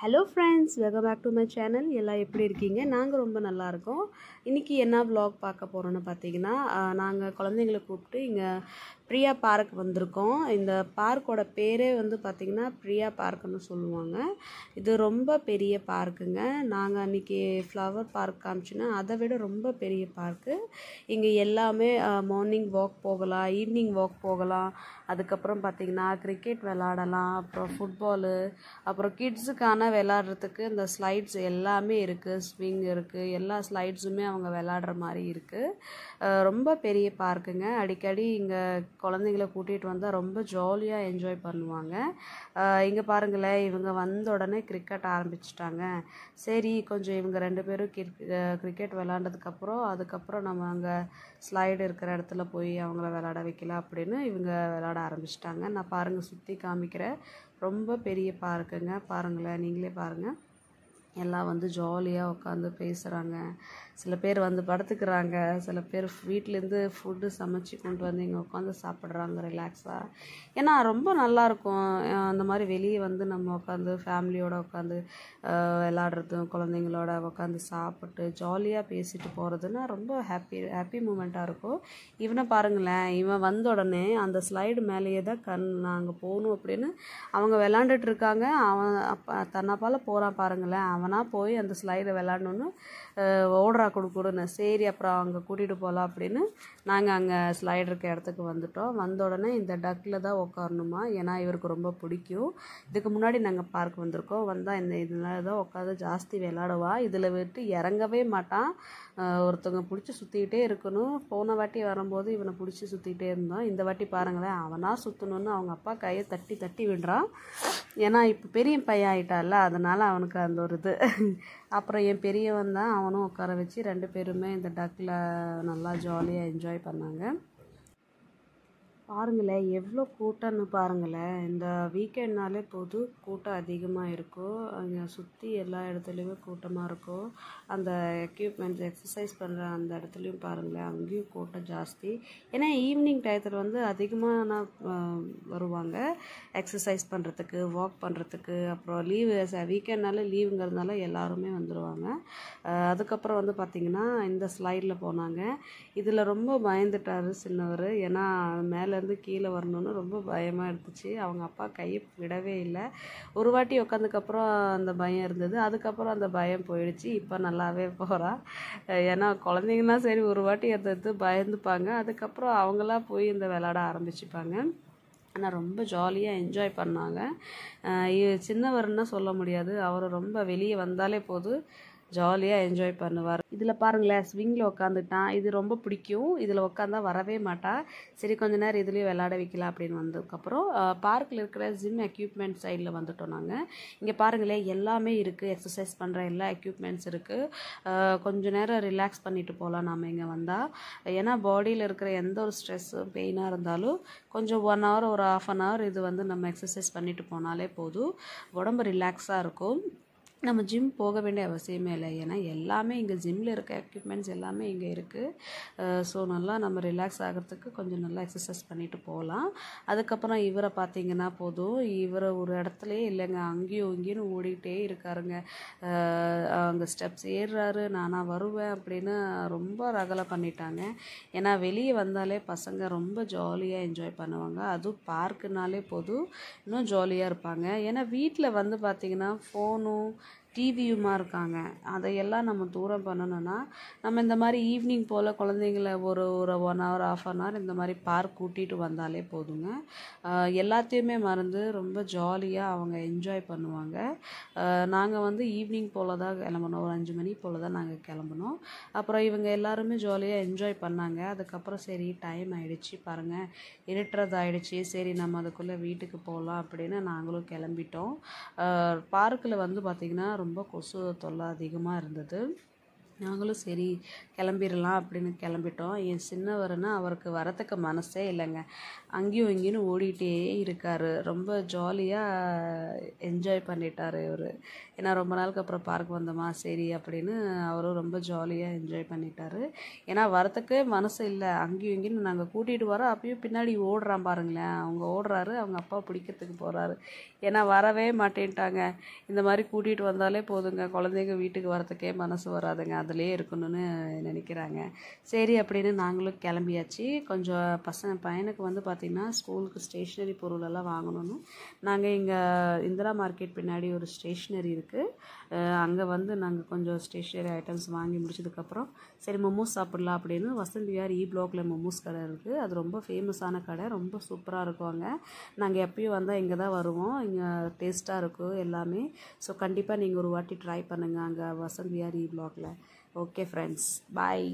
Hello friends, welcome back to my channel. எல்லாம் எப்படி இருக்கீங்க? நாங்கள் ரொம்ப நல்லா இருக்கோம். இன்றைக்கி என்ன vlog பார்க்க போகிறோன்னு பார்த்தீங்கன்னா, நாங்கள் குழந்தைங்களை கூப்பிட்டு இங்கே பிரியா பார்க் வந்திருக்கோம். இந்த பார்க்கோட பேரே வந்து பார்த்திங்கன்னா பிரியா பார்க்குன்னு சொல்லுவாங்க. இது ரொம்ப பெரிய பார்க்குங்க. நாங்கள் அன்றைக்கி ஃப்ளவர் பார்க் காமிச்சோன்னா அதை விட ரொம்ப பெரிய பார்க்கு. இங்கே எல்லாமே மார்னிங் வாக் போகலாம், ஈவினிங் வாக் போகலாம். அதுக்கப்புறம் பார்த்திங்கன்னா கிரிக்கெட் விளாடலாம், அப்புறம் ஃபுட்பாலு, அப்புறம் கிட்ஸுக்கான விளாட்றதுக்கு இந்த ஸ்லைட்ஸ் எல்லாமே இருக்குது. ஸ்விங் இருக்குது, எல்லா ஸ்லைட்ஸுமே அவங்க விளாடுற மாதிரி இருக்குது. ரொம்ப பெரிய பார்க்குங்க. அடிக்கடி இங்கே குழந்தைங்கள கூட்டிகிட்டு வந்தால் ரொம்ப ஜாலியாக என்ஜாய் பண்ணுவாங்க. இங்கே பாருங்களேன், இவங்க வந்த உடனே கிரிக்கெட் ஆரம்பிச்சிட்டாங்க. சரி, கொஞ்சம் இவங்க ரெண்டு பேரும் கிரிக்கெட் விளாண்டதுக்கப்புறம் அதுக்கப்புறம் நம்ம அங்கே ஸ்லைடு இருக்கிற இடத்துல போய் அவங்கள விளாட வைக்கலாம் அப்படின்னு இவங்க விளாட ஆரம்பிச்சிட்டாங்க. நான் பாருங்கள் சுற்றி காமிக்கிறேன். ரொம்ப பெரிய பார்க்குங்க. பாருங்களேன், நீங்களே பாருங்கள். எல்லாம் வந்து ஜாலியாக உட்காந்து பேசுகிறாங்க. சில பேர் வந்து படுத்துக்கிறாங்க, சில பேர் வீட்டிலேருந்து ஃபுட்டு சமைச்சு கொண்டு வந்து இங்கே உட்காந்து சாப்பிட்றாங்க ரிலாக்ஸாக. ஏன்னா ரொம்ப நல்லாயிருக்கும் அந்த மாதிரி வெளியே வந்து நம்ம உட்காந்து ஃபேமிலியோடு உட்காந்து விளாடுறதும், குழந்தைங்களோட உட்காந்து சாப்பிட்டு ஜாலியாக பேசிட்டு போகிறதுன்னா ரொம்ப ஹாப்பி மூமெண்ட்டாக இருக்கும். இவனை பாருங்களேன், இவன் வந்த உடனே அந்த ஸ்லைடு மேலேயே தான் நாங்கள் போகணும் அப்படின்னு அவங்க விளாண்டுட்டு இருக்காங்க. அவன் தன்னாப்பால் போகிறான் பாருங்களேன். அவனாக போய் அந்த ஸ்லைடை விளாடணுன்னு ஓடுறா கொடுக்கூடுன்னு. சரி, அப்புறம் அங்கே கூட்டிகிட்டு போகலாம் அப்படின்னு நாங்கள் அங்கே ஸ்லைடு இருக்க இடத்துக்கு வந்துட்டோம். வந்த உடனே இந்த டக்கில் தான் உட்காரணுமா, ஏன்னா இவருக்கு ரொம்ப பிடிக்கும். இதுக்கு முன்னாடி நாங்கள் பார்க் வந்திருக்கோம். வந்தால் இதில் தான் உட்காந்து ஜாஸ்தி விளாடுவா. இதில் விட்டு இறங்கவே மாட்டான். ஒருத்தவங்க பிடிச்சி சுற்றிக்கிட்டே இருக்கணும். போன வாட்டி வரும்போது இவனை பிடிச்சி சுற்றிக்கிட்டே இருந்தோம். இந்த வாட்டி பாருங்களேன், அவனாக சுற்றணுன்னு அவங்க அப்பா கையை தட்டி தட்டி விடுறான். ஏன்னா இப்போ பெரிய பையன் ஆகிட்டால, அதனால் அவனுக்கு அந்த ஒரு இது. அப்புறம் என் பெரியவன் தான், அவனும் உட்கார வச்சு ரெண்டு பேருமே இந்த டக்கில் நல்லா ஜாலியாக என்ஜாய் பண்ணாங்க. பாருங்களேன் எவ்வளோ கூட்டம்னு பாருங்களேன். இந்த வீக்கெண்ட்னாலே பொது கூட்டம் அதிகமாக இருக்கும். அங்கே சுற்றி எல்லா இடத்துலையுமே கூட்டமாக இருக்கும். அந்த எக்யூப்மெண்ட்ஸ் எக்ஸசைஸ் பண்ணுற அந்த இடத்துலையும் பாருங்களேன், அங்கேயும் கூட்டம் ஜாஸ்தி. ஏன்னா ஈவினிங் டயத்தில் வந்து அதிகமாக வருவாங்க எக்ஸசைஸ் பண்ணுறதுக்கு, வாக் பண்ணுறதுக்கு. அப்புறம் லீவு வீக்கெண்ட்னால லீவுங்கிறதுனால எல்லாருமே வந்துடுவாங்க. அதுக்கப்புறம் வந்து பார்த்திங்கன்னா இந்த ஸ்லைடில் போனாங்க. இதில் ரொம்ப பயந்துட்டார் சின்னவர். ஏன்னா மேலேருந்து கீழே வரணுன்னு ரொம்ப பயமாக இருந்துச்சு. அவங்க அப்பா கையை விடவே இல்லை. ஒரு வாட்டி உட்காந்துக்கப்புறம் அந்த பயம் இருந்தது, அதுக்கப்புறம் அந்த பயம் போயிடுச்சு. இப்போ நல்லாவே போகிறா. ஏன்னா குழந்தைங்கலாம் சரி ஒரு வாட்டி அது பயந்துப்பாங்க, அதுக்கப்புறம் அவங்களா போய் இந்த விளாட ஆரம்பிச்சுப்பாங்க. ஆனால் ரொம்ப ஜாலியாக என்ஜாய் பண்ணாங்க. சின்னவர்னா சொல்ல முடியாது, அவர் ரொம்ப வெளியே வந்தாலே போதும் ஜாலியாக என்ஜாய் பண்ணுவார். இதில் பாருங்களேன், ஸ்விங்கில் உட்காந்துட்டான். இது ரொம்ப பிடிக்கும். இதில் உட்காந்தா வரவே மாட்டான். சரி, கொஞ்ச நேரம் இதுலேயும் விளாட வைக்கலாம் அப்படின்னு வந்ததுக்கப்புறம் பார்க்கில் இருக்கிற ஜிம் எக்யூப்மெண்ட் சைடில் வந்துட்டோம் நாங்கள். இங்கே பாருங்களேன், எல்லாமே இருக்குது. எக்ஸசைஸ் பண்ணுற எல்லா எக்யூப்மெண்ட்ஸ் இருக்குது. கொஞ்சம் நேரம் ரிலாக்ஸ் பண்ணிட்டு போகலாம் நாம் இங்கே வந்தால். ஏன்னா பாடியில் இருக்கிற எந்த ஒரு ஸ்ட்ரெஸ்ஸும் பெயினாக இருந்தாலும் கொஞ்சம் 1 hour ஒரு 1/2 hour இது வந்து நம்ம எக்ஸசைஸ் பண்ணிட்டு போனாலே போதும், உடம்பு ரிலாக்ஸாக இருக்கும். நம்ம ஜிம் போக வேண்டிய அவசியமே இல்லை. ஏன்னா எல்லாமே இங்கே ஜிம்மில் இருக்க எக்யூப்மெண்ட்ஸ் எல்லாமே இங்கே இருக்குது. ஸோ நல்லா நம்ம ரிலாக்ஸ் ஆகிறதுக்கு கொஞ்சம் நல்லா எக்ஸசைஸ் பண்ணிட்டு போகலாம். அதுக்கப்புறம் இவரை பார்த்திங்கன்னா போதும், இவரை ஒரு இடத்துலையே இல்லைங்க, அங்கேயும் இங்கேயும் ஓடிக்கிட்டே இருக்காருங்க. அங்கே ஸ்டெப்ஸ் ஏறுறாரு, நானாக வருவேன் அப்படின்னு ரொம்ப ரகலை பண்ணிட்டாங்க. ஏன்னா வெளியே வந்தாலே பசங்க ரொம்ப ஜாலியாக என்ஜாய் பண்ணுவாங்க. அதுவும் பார்க்குனாலே போதும் இன்னும் ஜாலியாக இருப்பாங்க. ஏன்னா வீட்டில் வந்து பார்த்திங்கன்னா ஃபோனும் டிவியுமா இருக்காங்க. அதையெல்லாம் நம்ம தூரம் பண்ணணும்னா நம்ம இந்த மாதிரி ஈவினிங் போல் குழந்தைங்கள ஒரு 1 hour 1/2 hour இந்த மாதிரி பார்க் கூட்டிகிட்டு வந்தாலே போதுங்க. எல்லாத்தையுமே மறந்து ரொம்ப ஜாலியாக அவங்க என்ஜாய் பண்ணுவாங்க. நாங்கள் வந்து ஈவினிங் போல் தான் கிளம்புனோம், ஒரு 5 மணி போல் தான் நாங்கள் கிளம்புனோம். அப்புறம் இவங்க எல்லாருமே ஜாலியாக என்ஜாய் பண்ணாங்க. அதுக்கப்புறம் சரி டைம் ஆகிடுச்சு பாருங்கள், இருட்டுறது ஆகிடுச்சு. சரி நம்ம அதுக்குள்ளே வீட்டுக்கு போகலாம் அப்படின்னு நாங்களும் கிளம்பிட்டோம். பார்க்கில் வந்து பார்த்திங்கன்னா ரொம்ப கொசு தொல்லை அதிகமாக இருந்தது. நாங்களும் சரி கிளம்பிடலாம் அப்படின்னு கிளம்பிட்டோம். என் சின்னவருன்னா அவருக்கு வரத்துக்கு மனசே இல்லைங்க. அங்கேயும் இங்கேயும் ஓடிட்டே இருக்கார். ரொம்ப ஜாலியாக என்ஜாய் பண்ணிட்டார் இவர். ஏன்னா ரொம்ப நாளுக்கு அப்புறம் பார்க் வந்தோமா சரி அப்படின்னு அவரும் ரொம்ப ஜாலியாக என்ஜாய் பண்ணிட்டார். ஏன்னா வரத்துக்கு மனசு இல்லை. அங்கேயும் இங்கேயும் நாங்கள் கூட்டிகிட்டு வரோம், அப்பயும் பின்னாடி ஓடுறான் பாருங்களேன். அவங்க ஓடுறாரு, அவங்க அப்பா பிடிக்கிறதுக்கு போகிறாரு. ஏன்னா வரவே மாட்டேன்ட்டாங்க. இந்த மாதிரி கூட்டிகிட்டு வந்தாலே போதுங்க, குழந்தைங்க வீட்டுக்கு வரத்துக்கே மனசு வராதுங்க, அதிலே இருக்கணும்னு நினைக்கிறாங்க. சரி அப்படின்னு நாங்களும் கிளம்பியாச்சு. கொஞ்சம் பையனுக்கு வந்து பார்த்திங்கன்னா ஸ்கூலுக்கு ஸ்டேஷ்னரி பொருளெல்லாம் வாங்கணும்னு நாங்கள் இங்கே இந்திரா மார்க்கெட் பின்னாடி ஒரு ஸ்டேஷ்னரி இருக்குது. அங்கே வந்து நாங்கள் கொஞ்சம் ஸ்டேஷ்னரி ஐட்டம்ஸ் வாங்கி முடிச்சதுக்கப்புறம் சரி மோமோஸ் சாப்பிட்லாம் அப்படின்னு வசந்த் விஹார் பிளாக்ல மோமோஸ் கடை இருக்குது. அது ரொம்ப ஃபேமஸான கடை, ரொம்ப சூப்பராக இருக்கும் அங்கே. நாங்கள் எப்பயும் வந்தால் இங்கே தான் வருவோம். இங்கே டேஸ்ட்டாக இருக்கும் எல்லாமே. ஸோ கண்டிப்பாக நீங்கள் ஒரு வாட்டி ட்ரை பண்ணுங்கள் அங்கே வசந்த் விஹார் பிளாக்ல. ஓகே ஃப்ரெண்ட்ஸ், பாய்.